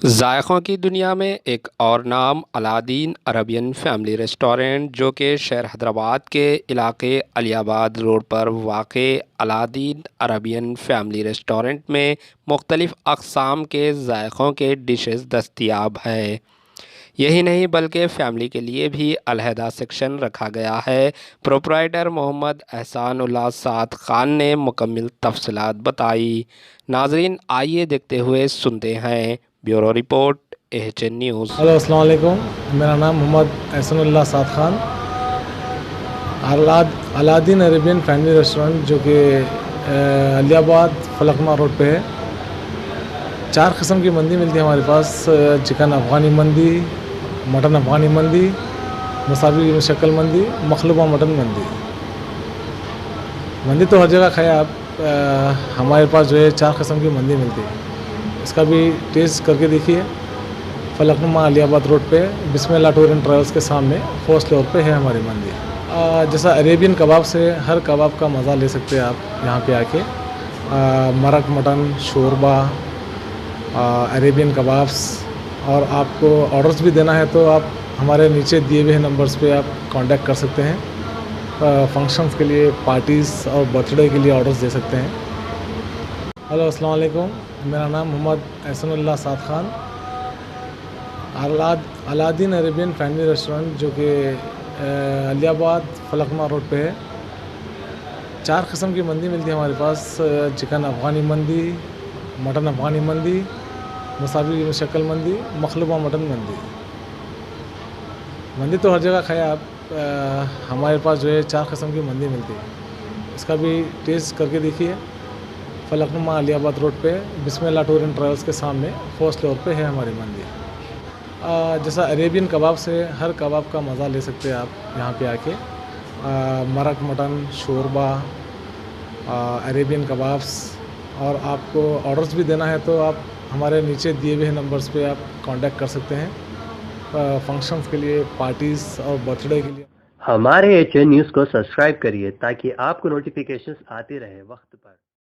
जायक़ों की दुनिया में एक और नाम अलादीन अरबियन फ़ैमिली रेस्टोरेंट, जो कि शहर हैदराबाद के इलाके अलियाबाद रोड पर वाक़े अलादीन अरबियन फ़ैमिली रेस्टोरेंट में मुख्तलिफ़ अक़साम के जायक़ों के डिशेस दस्तयाब है। यही नहीं बल्कि फ़ैमिली के लिए भी अलहदा सेक्शन रखा गया है। प्रोप्राइटर मोहम्मद एहसानुल्लाह साद ख़ान ने मुकम्मल तफ़सीलात बताई। नाज़रीन, आइए देखते हुए सुनते हैं। Bureau report, AHN news. Hello, अस्सलाम वालेकुम। मेरा नाम Mohammad Ehsanullah Saad Khan. Aladdin Arabian family restaurant, जो कि अलियाबाद फलकनुमा रोड पे है। 4 किस्म की मंदी मिलती है हमारे पास। चिकन अफ़गानी मंदी, मटन अफ़गानी मंदी, मसावी शक्ल मंदी, मखलूबा मटन मंदी। मंदी तो हर जगह खाए आप। हमारे पास जो है 4 किस्म की मंदी मिलती है। इसका भी टेस्ट करके देखिए। फलकनुमा अलियाबाद रोड पे बिस्मिल्लाह टूर एंड ट्रैवल्स के सामने फर्स्ट फ्लोर पे है हमारी मंदी। जैसा अरेबियन कबाब से हर कबाब का मज़ा ले सकते हैं आप यहाँ पे आके। मरक मटन, शोरबा, अरेबियन कबाब्स। और आपको ऑर्डर्स भी देना है तो आप हमारे नीचे दिए हुए नंबर्स पे आप कांटेक्ट कर सकते हैं। फंक्शंस के लिए, पार्टीज़ और बर्थडे के लिए ऑर्डर्स दे सकते हैं। हेलो, अस्सलाम वालेकुम। मेरा नाम Mohammad Ehsanullah Saad Khan. Aladdin Arabian family restaurant, जो कि अलियाबाद फलकनुमा रोड पे है। 4 किस्म की मंदी मिलती है हमारे पास। चिकन अफ़गानी मंदी, मटन अफ़गानी मंदी, मसावी शक्ल मंदी, मखलूबा मटन मंदी। मंदी तो हर जगह खाए आप। हमारे पास जो है 4 किस्म की मंदी मिलती है। इसका भी टेस्ट करके देखिए। फलकनुमा अलियाबाद रोड पे बिस्मिल्लाह टूर एंड ट्रैवल्स के सामने फर्स्ट फ्लोर पे है हमारी मंदी। जैसा अरेबियन कबाब से हर कबाब का मज़ा ले सकते हैं आप यहाँ पे आके। मरक मटन, शोरबा, अरेबियन कबाब्स। और आपको ऑर्डर्स भी देना है तो आप हमारे नीचे दिए हुए नंबर्स पे आप कांटेक्ट कर सकते हैं। फंक्शंस के लिए, पार्टीज़ और बर्थडे के लिए। हमारे एएचएन न्यूज़ को सब्सक्राइब करिए ताकि आपको नोटिफिकेशंस आते रहे वक्त पर।